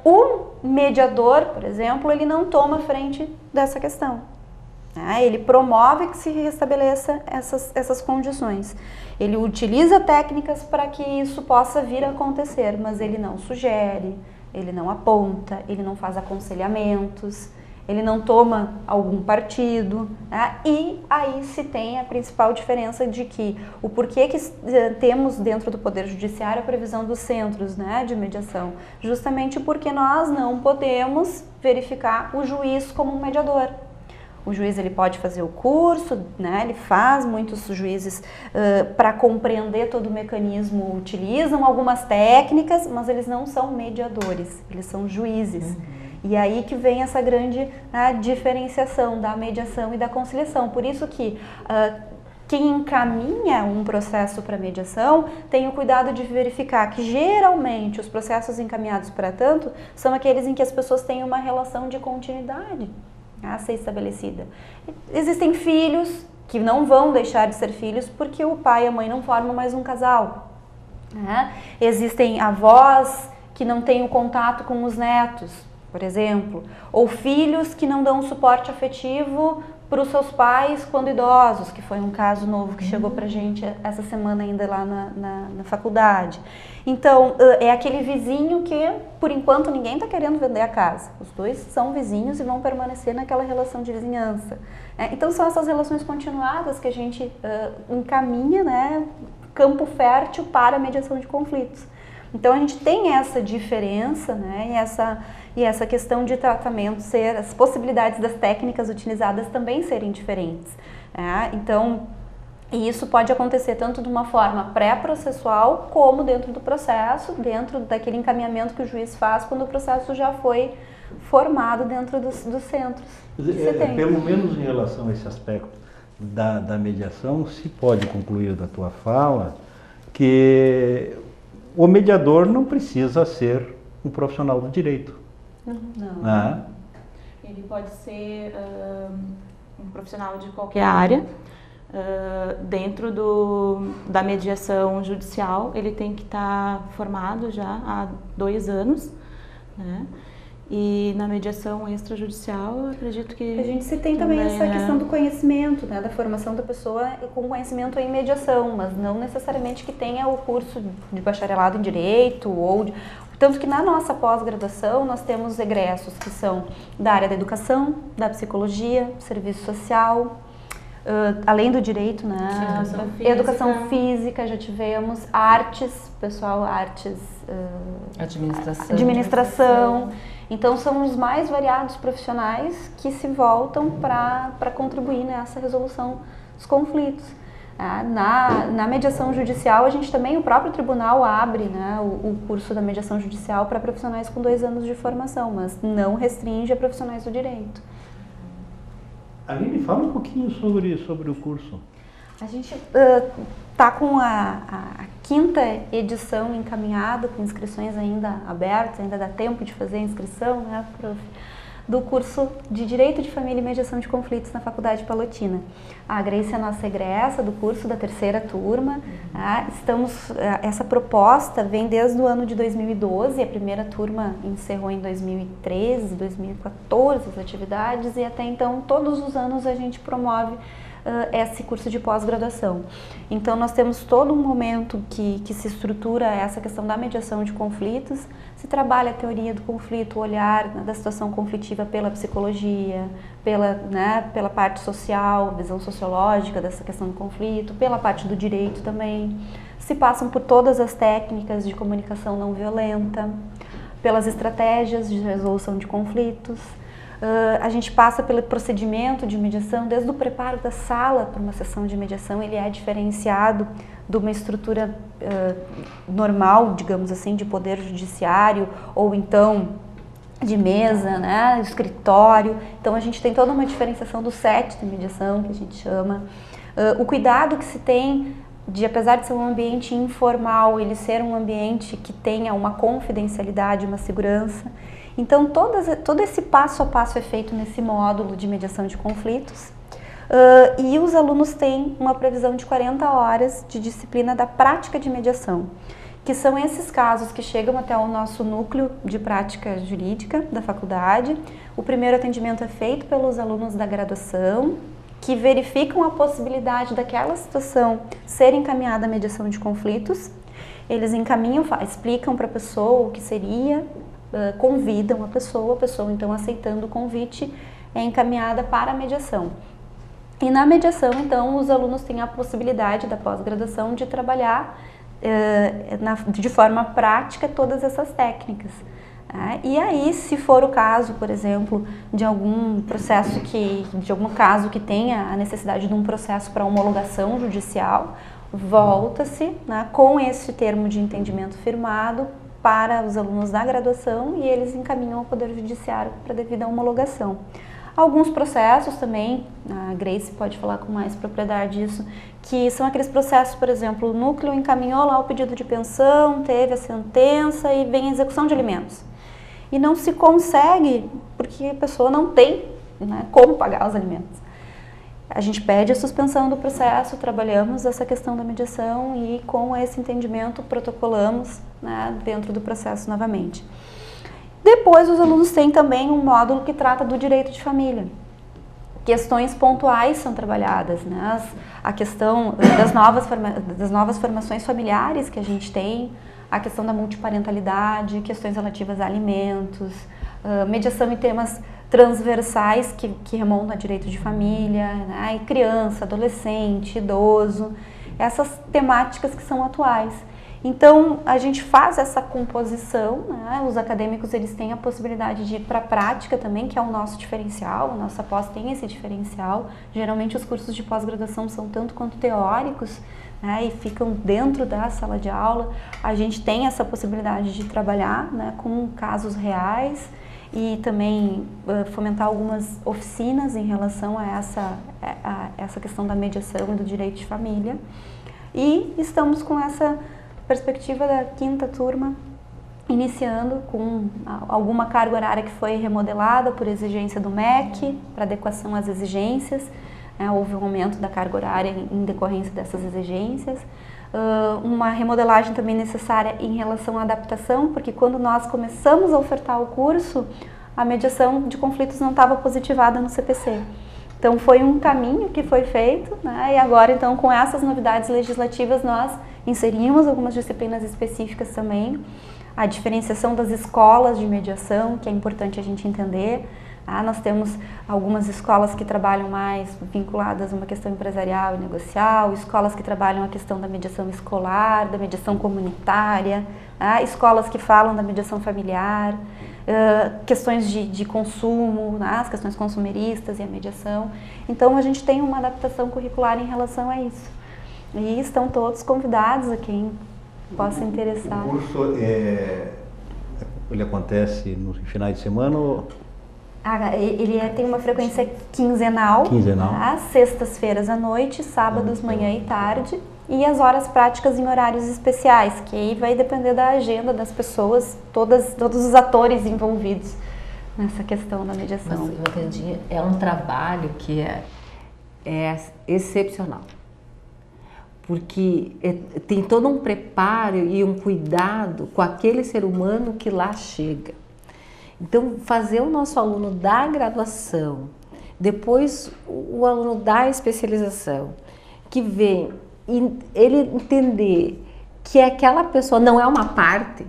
O mediador, por exemplo, ele não toma frente dessa questão. Né? Ele promove que se restabeleça essas condições. Ele utiliza técnicas para que isso possa vir a acontecer, mas ele não sugere, ele não aponta, ele não faz aconselhamentos, ele não toma algum partido, né? E aí se tem a principal diferença de que o porquê que temos dentro do Poder Judiciário a previsão dos centros, né, de mediação, justamente porque nós não podemos verificar o juiz como um mediador. O juiz ele pode fazer o curso, né, ele faz, muitos juízes para compreender todo o mecanismo utilizam algumas técnicas, mas eles não são mediadores, eles são juízes. E aí que vem essa grande diferenciação da mediação e da conciliação. Por isso que quem encaminha um processo para mediação tem o cuidado de verificar que geralmente os processos encaminhados para tanto são aqueles em que as pessoas têm uma relação de continuidade a ser estabelecida. Existem filhos que não vão deixar de ser filhos porque o pai e a mãe não formam mais um casal. Né? Existem avós que não têm o contato com os netos, por exemplo, ou filhos que não dão suporte afetivo para os seus pais quando idosos, que foi um caso novo que chegou para a gente essa semana ainda lá na faculdade. Então, é aquele vizinho que, por enquanto, ninguém está querendo vender a casa. Os dois são vizinhos e vão permanecer naquela relação de vizinhança. Então, são essas relações continuadas que a gente encaminha, né, campo fértil para a mediação de conflitos. Então, a gente tem essa diferença, né, e essa questão de tratamento ser, as possibilidades das técnicas utilizadas também serem diferentes. Então, e isso pode acontecer tanto de uma forma pré-processual como dentro do processo, dentro daquele encaminhamento que o juiz faz quando o processo já foi formado dentro dos centros. Pelo menos em relação a esse aspecto da mediação, se pode concluir da tua fala que o mediador não precisa ser um profissional do direito. Não. Ele pode ser um profissional de qualquer área. Dentro da mediação judicial, ele tem que estar formado já há 2 anos, né? E na mediação extrajudicial, eu acredito que... A gente se tem também essa questão do conhecimento, né, da formação da pessoa com conhecimento em mediação, mas não necessariamente que tenha o curso de bacharelado em Direito ou Tanto que na nossa pós-graduação nós temos egressos que são da área da educação, da psicologia, serviço social, além do direito, né? Educação física, já tivemos artes, pessoal, artes, administração. Então são os mais variados profissionais que se voltam para contribuir nessa resolução dos conflitos. Na mediação judicial, a gente também, o próprio tribunal abre, né, o curso da mediação judicial para profissionais com 2 anos de formação, mas não restringe a profissionais do direito. Aline, fala um pouquinho sobre o curso. A gente está com a 5ª edição encaminhada, com inscrições ainda abertas, ainda dá tempo de fazer a inscrição, né, prof, do curso de Direito de Família e Mediação de Conflitos na Faculdade Palotina. A Grace é a nossa egressa do curso da 3ª turma. Essa proposta vem desde o ano de 2012, a primeira turma encerrou em 2013, 2014 as atividades, e até então todos os anos a gente promove esse curso de pós-graduação. Então nós temos todo um momento que se estrutura essa questão da mediação de conflitos, se trabalha a teoria do conflito, o olhar, né, da situação conflitiva pela psicologia, pela parte social, visão sociológica dessa questão do conflito, pela parte do direito também. Se passam por todas as técnicas de comunicação não violenta, pelas estratégias de resolução de conflitos. A gente passa pelo procedimento de mediação, desde o preparo da sala para uma sessão de mediação, ele é diferenciado de uma estrutura normal, digamos assim, de poder judiciário, ou então de mesa, né, escritório. Então a gente tem toda uma diferenciação do set de mediação, que a gente chama. O cuidado que se tem de, apesar de ser um ambiente informal, ele ser um ambiente que tenha uma confidencialidade, uma segurança. Então, todo esse passo a passo é feito nesse módulo de mediação de conflitos, e os alunos têm uma previsão de 40 horas de disciplina da prática de mediação, que são esses casos que chegam até o nosso núcleo de prática jurídica da faculdade. O primeiro atendimento é feito pelos alunos da graduação, que verificam a possibilidade daquela situação ser encaminhada à mediação de conflitos. Eles encaminham, explicam para a pessoa o que seria, convidam a pessoa então aceitando o convite é encaminhada para a mediação. E na mediação, então, os alunos têm a possibilidade da pós-graduação de trabalhar de forma prática todas essas técnicas. E aí, se for o caso, por exemplo, de algum processo de algum caso que tenha a necessidade de um processo para homologação judicial, volta-se, né, com esse termo de entendimento firmado para os alunos da graduação e eles encaminham ao Poder Judiciário para devida homologação. Alguns processos também, a Grace pode falar com mais propriedade disso, que são aqueles processos, por exemplo, o núcleo encaminhou lá o pedido de pensão, teve a sentença e vem a execução de alimentos. E não se consegue porque a pessoa não tem, né, como pagar os alimentos. A gente pede a suspensão do processo, trabalhamos essa questão da mediação e com esse entendimento protocolamos, né, dentro do processo novamente. Depois os alunos têm também um módulo que trata do direito de família. Questões pontuais são trabalhadas, né, a questão das novas formações familiares que a gente tem, a questão da multiparentalidade, questões relativas a alimentos, mediação em temas transversais que remontam a direito de família, né, criança, adolescente, idoso, essas temáticas que são atuais. Então, a gente faz essa composição, né, os acadêmicos eles têm a possibilidade de ir para a prática também, que é o nosso diferencial, a nossa pós tem esse diferencial. Geralmente os cursos de pós-graduação são tanto quanto teóricos, né, e ficam dentro da sala de aula. A gente tem essa possibilidade de trabalhar, né, com casos reais, e também fomentar algumas oficinas em relação a essa questão da mediação e do direito de família. E estamos com essa perspectiva da 5ª turma, iniciando com alguma carga horária que foi remodelada por exigência do MEC, para adequação às exigências. Houve um aumento da carga horária em decorrência dessas exigências. Uma remodelagem também necessária em relação à adaptação, porque quando nós começamos a ofertar o curso, a mediação de conflitos não estava positivada no CPC. Então foi um caminho que foi feito, né? E agora então com essas novidades legislativas nós inserimos algumas disciplinas específicas também. a diferenciação das escolas de mediação, que é importante a gente entender. Nós temos algumas escolas que trabalham mais vinculadas a uma questão empresarial e negocial, escolas que trabalham a questão da mediação escolar, da mediação comunitária, escolas que falam da mediação familiar, questões de consumo, as questões consumeristas e a mediação. Então a gente tem uma adaptação curricular em relação a isso. E estão todos convidados a quem possa interessar. O curso ele acontece nos finais de semana ou... Ele tem uma frequência quinzenal, sextas-feiras à noite, sábados, manhã e tarde, e as horas práticas em horários especiais, que aí vai depender da agenda das pessoas, todos os atores envolvidos nessa questão da mediação. Mas, Candinha, é um trabalho que é excepcional, porque tem todo um preparo e um cuidado com aquele ser humano que lá chega. Então, fazer o nosso aluno da graduação, depois o aluno da especialização, que vem, ele entender que aquela pessoa não é uma parte,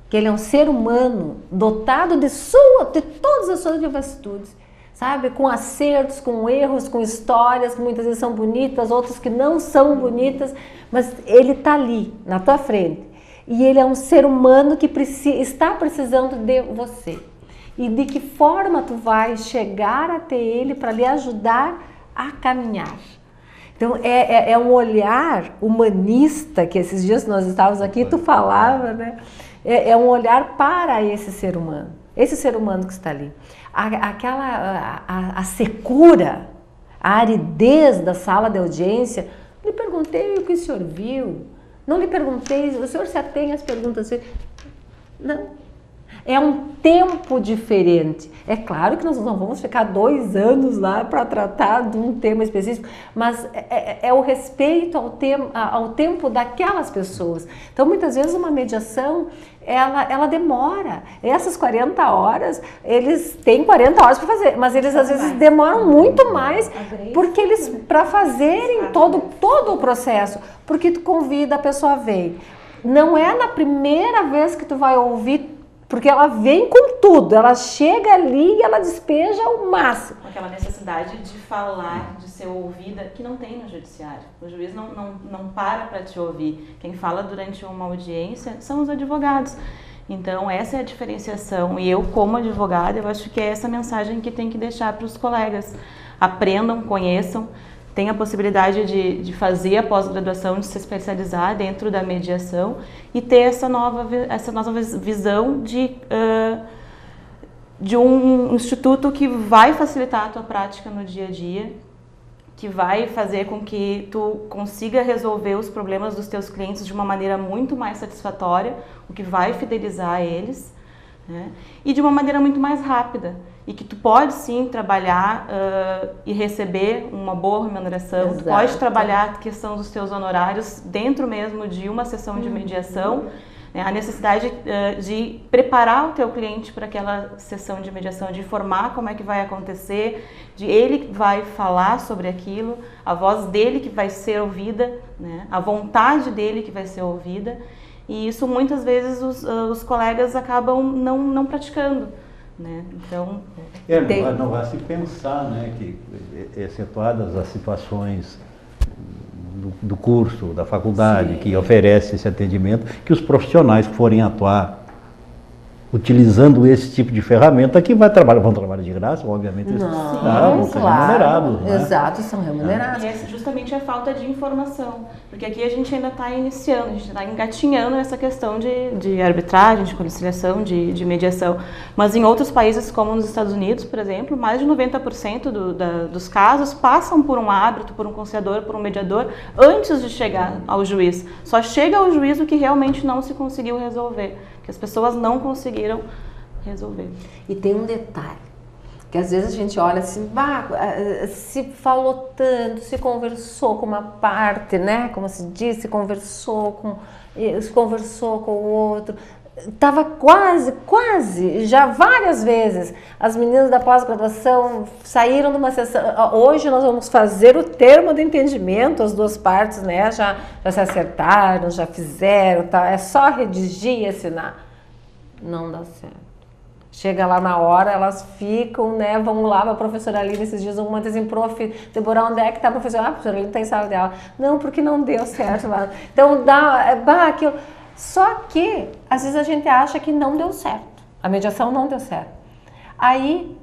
que ele é um ser humano dotado de todas as suas diversidades, sabe? Com acertos, com erros, com histórias que muitas vezes são bonitas, outras que não são bonitas, mas ele está ali, na tua frente. E ele é um ser humano que está precisando de você. E de que forma tu vai chegar até ele para lhe ajudar a caminhar. Então, é um olhar humanista, que esses dias nós estávamos aqui, tu falava, né? É um olhar para esse ser humano que está ali. A secura, a aridez da sala de audiência, lhe perguntei o que o senhor viu. Não lhe perguntei, o senhor se atém às perguntas? Não. É um tempo diferente. É claro que nós não vamos ficar 2 anos lá para tratar de um tema específico, mas é o respeito ao tempo daquelas pessoas. Então, muitas vezes, uma mediação, ela demora. Essas 40 horas, eles têm 40 horas para fazer, mas eles às vezes demoram muito mais, porque eles, para fazerem todo o processo, porque tu convida, a pessoa vem. Não é na primeira vez que tu vai ouvir, porque ela vem com tudo, ela chega ali e ela despeja o máximo. Aquela necessidade de falar, de ser ouvida, que não tem no judiciário. O juiz não para te ouvir. Quem fala durante uma audiência são os advogados. Então, essa é a diferenciação. E eu, como advogada, eu acho que é essa mensagem que tem que deixar para os colegas. Aprendam, conheçam. Tem a possibilidade de fazer a pós-graduação, de se especializar dentro da mediação e ter essa nova visão de um instituto que vai facilitar a tua prática no dia a dia, que vai fazer com que tu consiga resolver os problemas dos teus clientes de uma maneira muito mais satisfatória, o que vai fidelizar eles, né? E de uma maneira muito mais rápida. E que tu pode sim trabalhar e receber uma boa remuneração. Exato. Tu pode trabalhar a questão dos teus honorários dentro mesmo de uma sessão de mediação. Né? A necessidade de preparar o teu cliente para aquela sessão de mediação, de informar como é que vai acontecer, de ele vai falar sobre aquilo, a voz dele que vai ser ouvida, né? A vontade dele que vai ser ouvida. E isso muitas vezes os colegas acabam não praticando. Né? Então, não vai se pensar, né, que, excetuadas as situações do curso, da faculdade, sim, que oferece esse atendimento, que os profissionais que forem atuar utilizando esse tipo de ferramenta que vão trabalhar de graça, obviamente, vão ser remunerados. Né? Exato, são remunerados. E é justamente a falta de informação, porque aqui a gente ainda está iniciando, a gente está engatinhando essa questão de arbitragem, de conciliação, de mediação, mas em outros países, como nos Estados Unidos, por exemplo, mais de 90% dos casos passam por um árbitro, por um conciliador, por um mediador, antes de chegar ao juiz. Só chega ao juiz o que realmente não se conseguiu resolver, que as pessoas não conseguiram resolver. E tem um detalhe, que às vezes a gente olha assim, se falou tanto, se conversou com uma parte, né, como se diz, se conversou com o outro, estava quase, já várias vezes, as meninas da pós-graduação saíram de uma sessão. Hoje nós vamos fazer o termo de entendimento, as duas partes, né, já se acertaram, já fizeram, tá? É só redigir e assinar. Não dá certo. Chega lá na hora, elas ficam, né, vão lá, a professora Aline, esses dias, uma dizem, prof, Débora, onde é que está a professora? Ah, a professora Aline está em sala de aula. Não, porque não deu certo lá. Então, aquilo... Só que, às vezes, a gente acha que não deu certo. A mediação não deu certo. Aí,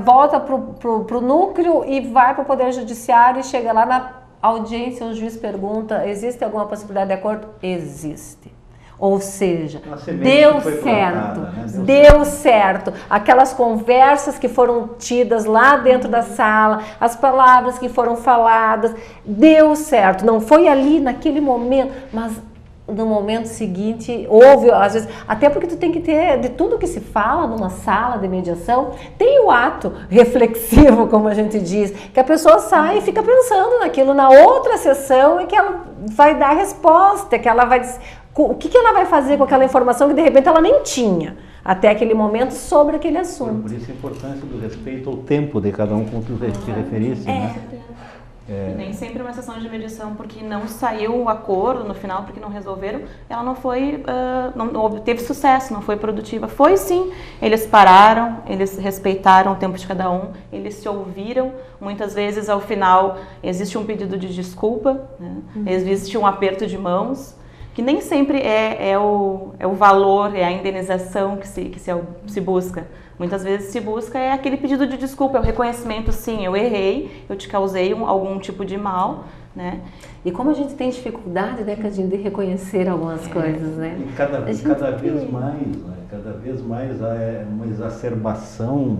volta para o núcleo e vai para o Poder Judiciário e chega lá na audiência, o juiz pergunta, existe alguma possibilidade de acordo? Existe. Ou seja, deu certo, né? Deu certo. Aquelas conversas que foram tidas lá dentro da sala, as palavras que foram faladas, deu certo. Não foi ali naquele momento, mas no momento seguinte houve, às vezes, até porque tu tem que ter, de tudo que se fala numa sala de mediação, tem o ato reflexivo, como a gente diz, que a pessoa sai e fica pensando naquilo na outra sessão e que ela vai dar resposta, que ela vai... O que ela vai fazer com aquela informação que de repente ela nem tinha até aquele momento sobre aquele assunto. Por isso a importância do respeito ao tempo de cada um com que se referisse, né? E nem sempre uma sessão de mediação porque não saiu o acordo no final, porque não resolveram, ela não foi, não obteve sucesso, não foi produtiva. Foi sim, eles pararam, eles respeitaram o tempo de cada um, eles se ouviram. Muitas vezes ao final existe um pedido de desculpa, né? Existe um aperto de mãos, que nem sempre é o valor, é a indenização que se busca. Muitas vezes se busca aquele pedido de desculpa, é o reconhecimento, sim, eu errei, eu te causei algum tipo de mal, né? E como a gente tem dificuldade, né, Candinho, de reconhecer algumas coisas, né? E cada vez mais há uma exacerbação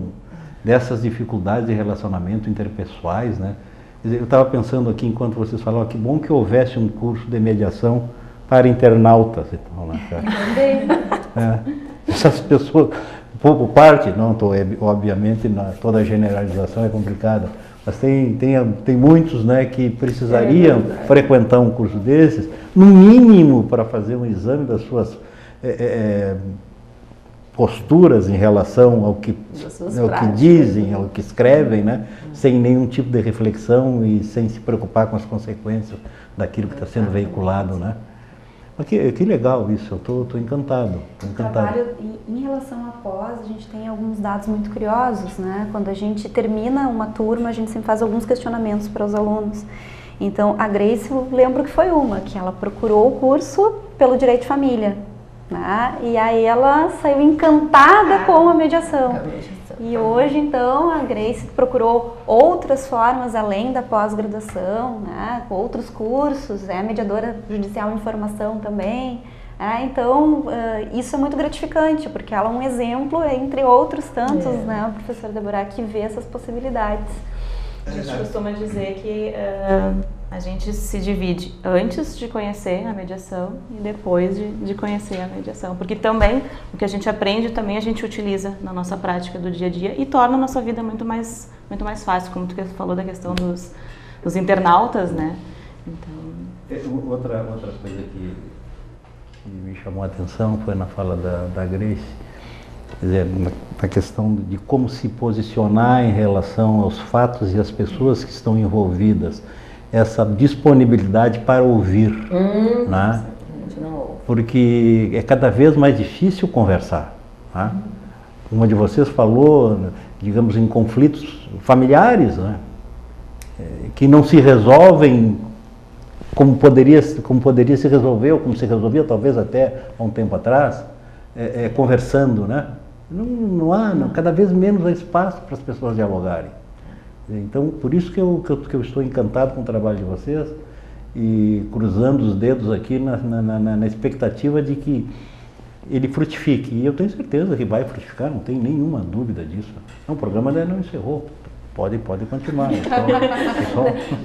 dessas dificuldades de relacionamento interpessoais, né? Quer dizer, eu estava pensando aqui, enquanto vocês falavam, que bom que houvesse um curso de mediação para internautas, então, né? Essas pessoas, por parte, não estou, obviamente, toda a generalização é complicada, mas tem muitos, né, que precisariam frequentar um curso desses, no mínimo para fazer um exame das suas posturas em relação ao que dizem, ao que escrevem, né, sem nenhum tipo de reflexão e sem se preocupar com as consequências daquilo que está sendo veiculado, né? Mas que legal isso, eu estou encantado. Trabalho, em relação à pós, a gente tem alguns dados muito curiosos, né? Quando a gente termina uma turma, a gente sempre faz alguns questionamentos para os alunos. Então, a Grace, eu lembro que foi que ela procurou o curso pelo direito de família, né? E aí ela saiu encantada com a mediação. E hoje, então, a Grace procurou outras formas além da pós-graduação, né? Outros cursos, é mediadora judicial em formação também. Então, isso é muito gratificante, porque ela é um exemplo, entre outros tantos, né? O professor Débora, que vê essas possibilidades. A gente costuma dizer que a gente se divide antes de conhecer a mediação e depois de conhecer a mediação. Porque também o que a gente aprende, também a gente utiliza na nossa prática do dia a dia e torna a nossa vida muito mais fácil, como tu falou da questão dos internautas, né? Então... Outra coisa que me chamou a atenção foi na fala da Grace. Quer dizer, a questão de como se posicionar em relação aos fatos e às pessoas que estão envolvidas, essa disponibilidade para ouvir, né? Porque é cada vez mais difícil conversar, né? Uma de vocês falou, digamos, em conflitos familiares, né? Que não se resolvem como poderia se resolver, ou como se resolvia talvez até há um tempo atrás, conversando, né? Não há, cada vez menos há espaço para as pessoas dialogarem. Então, por isso que eu estou encantado com o trabalho de vocês e cruzando os dedos aqui na expectativa de que ele frutifique. E eu tenho certeza que vai frutificar, não tem nenhuma dúvida disso. O programa não encerrou. Pode continuar.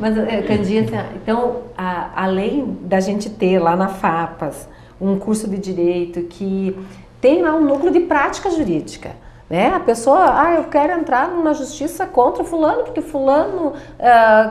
Mas, Candinha, então, além da gente ter lá na FAPAS um curso de direito que tem lá um núcleo de prática jurídica, Né? A pessoa, eu quero entrar na justiça contra fulano, porque fulano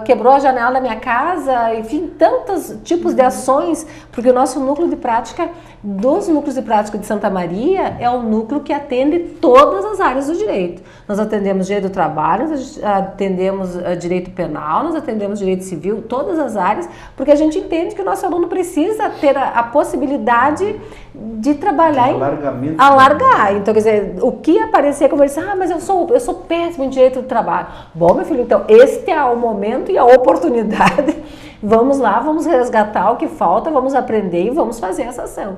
quebrou a janela da minha casa, enfim, tantos tipos de ações, porque o nosso núcleo de prática, dos núcleos de prática de Santa Maria, é o núcleo que atende todas as áreas do direito. Nós atendemos direito do trabalho, nós atendemos direito penal, nós atendemos direito civil, todas as áreas, porque a gente entende que o nosso aluno precisa ter a possibilidade de trabalhar em alargar. Então, quer dizer, o que aparecer como ele disse, mas eu sou péssimo em direito do trabalho. Bom, meu filho, então, este é o momento e a oportunidade. Vamos lá, vamos resgatar o que falta, vamos aprender e vamos fazer essa ação.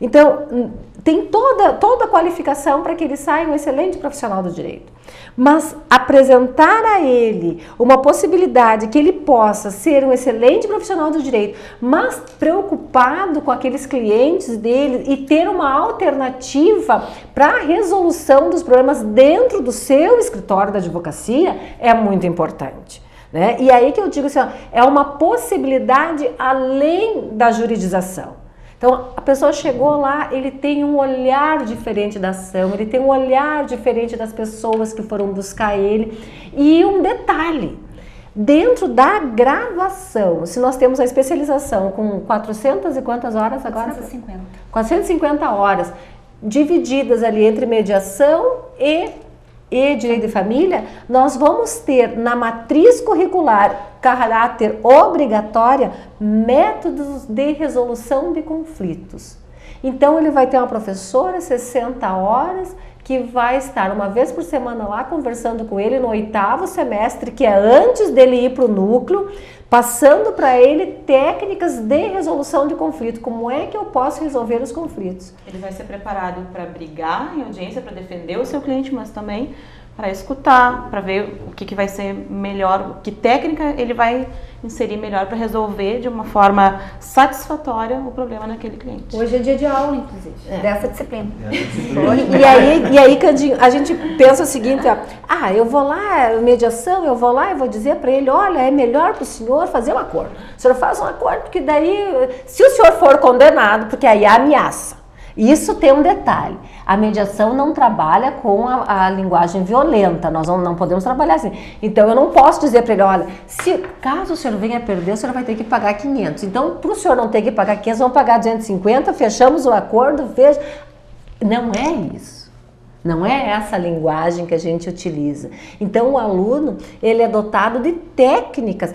Então, tem toda a qualificação para que ele saia um excelente profissional do direito. Mas apresentar a ele uma possibilidade que ele possa ser um excelente profissional do direito, mas preocupado com aqueles clientes dele e ter uma alternativa para a resolução dos problemas dentro do seu escritório da advocacia é muito importante. Né? E aí que eu digo assim, é uma possibilidade além da juridização. Então, a pessoa chegou lá, ele tem um olhar diferente da ação, ele tem um olhar diferente das pessoas que foram buscar ele. E um detalhe, dentro da graduação, se nós temos a especialização com 400 e quantas horas agora? 450. 450 horas, divididas ali entre mediação e direito de família, nós vamos ter na matriz curricular caráter obrigatória métodos de resolução de conflitos. Então ele vai ter uma professora 60 horas que vai estar uma vez por semana lá conversando com ele no 8º semestre, que é antes dele ir para o núcleo, passando para ele técnicas de resolução de conflito. Como é que eu posso resolver os conflitos? Ele vai ser preparado para brigar em audiência, para defender o seu cliente, mas também para escutar, para ver o que vai ser melhor, que técnica ele vai inserir melhor para resolver de uma forma satisfatória o problema naquele cliente. Hoje é dia de aula, inclusive, dessa disciplina. E aí, Candinho, a gente pensa o seguinte, eu vou lá, mediação, eu vou dizer para ele, olha, é melhor para o senhor fazer um acordo. O senhor faz um acordo, porque daí, se o senhor for condenado, porque aí há ameaça. Isso tem um detalhe, a mediação não trabalha com a linguagem violenta, nós não podemos trabalhar assim. Então eu não posso dizer para ele, olha, caso o senhor venha a perder, o senhor vai ter que pagar 500. Então, para o senhor não ter que pagar 500, vamos pagar 250, fechamos o acordo, veja. Não é isso. Não é essa linguagem que a gente utiliza. Então o aluno, ele é dotado de técnicas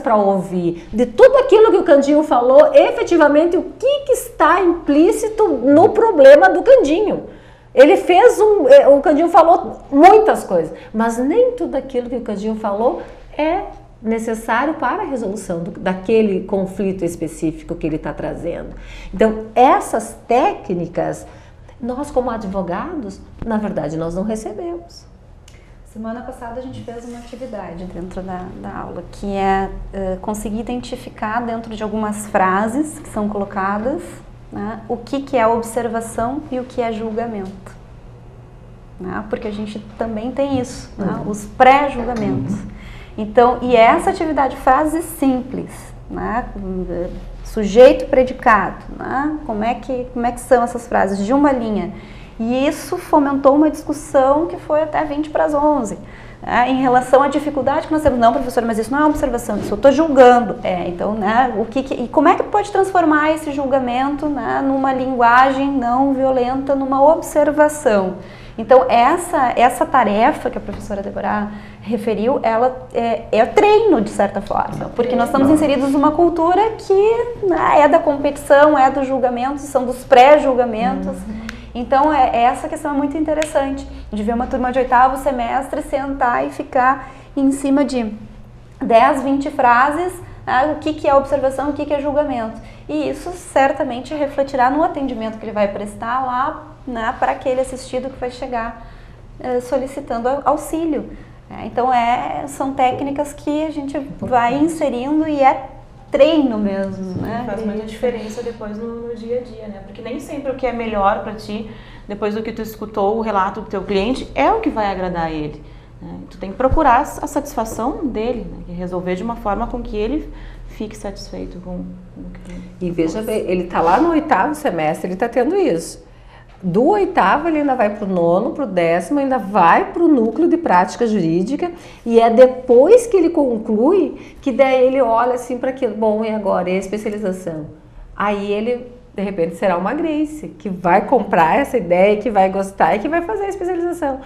para ouvir, de tudo aquilo que o Candinho falou, efetivamente o que está implícito no problema do Candinho. Ele fez o Candinho falou muitas coisas, mas nem tudo aquilo que o Candinho falou é necessário para a resolução daquele conflito específico que ele está trazendo. Então, essas técnicas, nós como advogados, na verdade, nós não recebemos. Semana passada a gente fez uma atividade dentro da aula, que é conseguir identificar dentro de algumas frases que são colocadas, né, o que é observação e o que é julgamento. Né, porque a gente também tem isso, né, os pré-julgamentos. Então, e essa atividade, frases simples, né, sujeito, predicado, né, como é que são essas frases de uma linha. E isso fomentou uma discussão que foi até 20 para as 11. Em relação à dificuldade que nós temos. Não, professora, mas isso não é uma observação, isso eu estou julgando. Então, né, e como é que pode transformar esse julgamento, né, numa linguagem não violenta, numa observação? Então, essa tarefa que a professora Débora referiu, ela é treino, de certa forma, porque nós estamos inseridos numa cultura que, né, é da competição, é do julgamento, são dos pré-julgamentos. Então, essa questão é muito interessante, de ver uma turma de 8º semestre sentar e ficar em cima de 10, 20 frases, o que é observação, o que é julgamento. E isso certamente refletirá no atendimento que ele vai prestar lá, né, para aquele assistido que vai chegar solicitando auxílio. Então, são técnicas que a gente vai inserindo e é treino mesmo, né? Faz muita diferença depois no dia a dia, né? Porque nem sempre o que é melhor para ti, depois do que tu escutou o relato do teu cliente, é o que vai agradar a ele. Né? Tu tem que procurar a satisfação dele, né? E resolver de uma forma com que ele fique satisfeito com o que... E veja bem, ele está lá no 8º semestre, ele está tendo isso. Do 8º ele ainda vai para o 9º, para o 10º, ainda vai para o núcleo de prática jurídica, e é depois que ele conclui que daí ele olha assim para aquilo, bom, e agora? E a especialização? Aí ele, de repente, será uma Grace, que vai comprar essa ideia, que vai gostar e que vai fazer a especialização.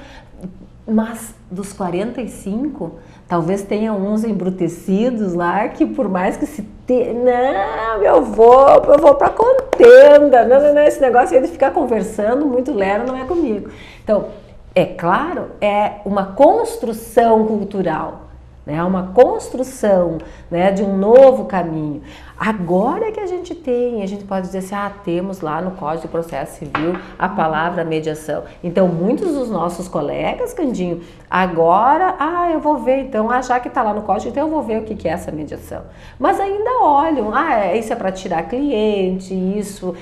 Mas dos 45, talvez tenha uns embrutecidos lá que por mais que se... Não, eu vou para contenda. Não, esse negócio aí de ficar conversando muito lero não é comigo. Então, é claro, é uma construção cultural, né? Uma construção, né, de um novo caminho. Agora que a gente pode dizer assim, temos lá no Código de Processo Civil a palavra mediação. Então, muitos dos nossos colegas, Candinho, agora, eu vou ver, então, já que está lá no Código, então eu vou ver o que é essa mediação. Mas ainda olham, isso é para tirar cliente, isso,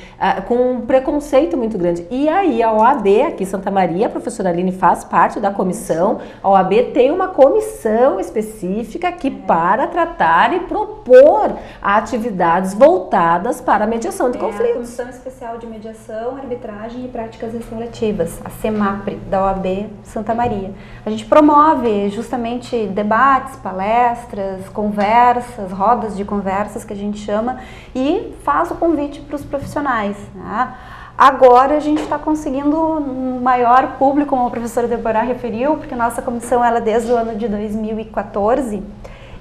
com um preconceito muito grande. E aí, a OAB, aqui em Santa Maria, a professora Aline faz parte da comissão, a OAB tem uma comissão específica que para tratar e propor atividades voltadas para a mediação de conflitos. A Comissão Especial de Mediação, Arbitragem e Práticas Restaurativas, a CEMAPRE, da OAB Santa Maria. A gente promove justamente debates, palestras, conversas, rodas de conversas que a gente chama, e faz o convite para os profissionais, né? Agora a gente está conseguindo um maior público, como a professora Deborah referiu, porque a nossa comissão ela é desde o ano de 2014,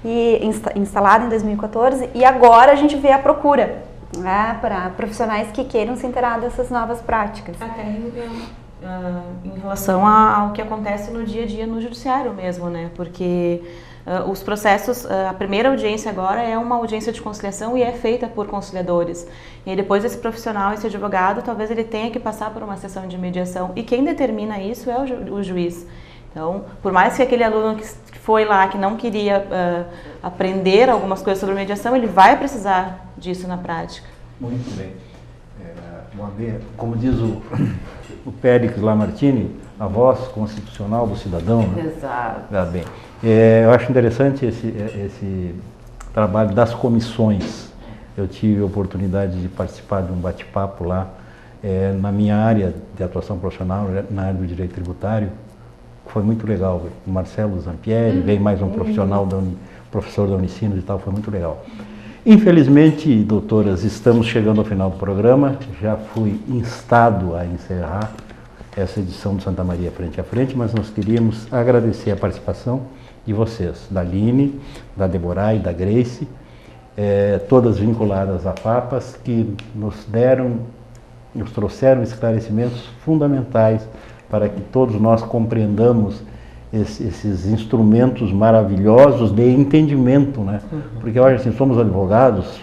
e instalada em 2014, e agora a gente vê a procura, né, para profissionais que queiram se inteirar dessas novas práticas. Até em relação ao que acontece no dia a dia no judiciário mesmo, né, porque os processos, a primeira audiência agora é uma audiência de conciliação e é feita por conciliadores, e aí depois esse profissional, esse advogado, talvez ele tenha que passar por uma sessão de mediação, e quem determina isso é o juiz. Então, por mais que aquele aluno que foi lá, que não queria aprender algumas coisas sobre mediação, ele vai precisar disso na prática. Muito bem. Como diz o Péricles Lamartine, a voz constitucional do cidadão. Né? Exato. Bem. Eu acho interessante esse trabalho das comissões. Eu tive a oportunidade de participar de um bate-papo lá, na minha área de atuação profissional, na área do direito tributário. Foi muito legal. O Marcelo Zampieri, veio mais um professor da Unicinos e tal, foi muito legal. Infelizmente, doutoras, estamos chegando ao final do programa. Já fui instado a encerrar essa edição do Santa Maria Frente a Frente, mas nós queríamos agradecer a participação de vocês, da Aline, da Deborah e da Grace, todas vinculadas a FAPAS, que nos trouxeram esclarecimentos fundamentais para que todos nós compreendamos esses instrumentos maravilhosos de entendimento, né? Porque hoje assim, somos advogados,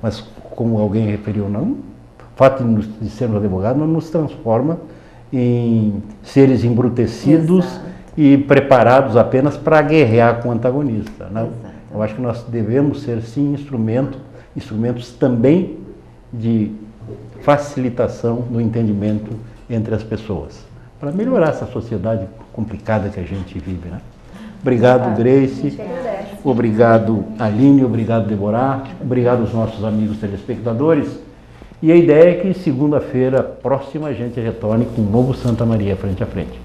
mas como alguém referiu, não, o fato de sermos advogados não nos transforma em seres embrutecidos. Exato. E preparados apenas para guerrear com o antagonista, né? Eu acho que nós devemos ser, sim, instrumentos também de facilitação do entendimento entre as pessoas, para melhorar essa sociedade complicada que a gente vive, né? Obrigado, Grace. Obrigado, Aline. Obrigado, Deborah. Obrigado aos nossos amigos telespectadores. E a ideia é que segunda-feira próxima a gente retorne com um novo Santa Maria Frente a Frente.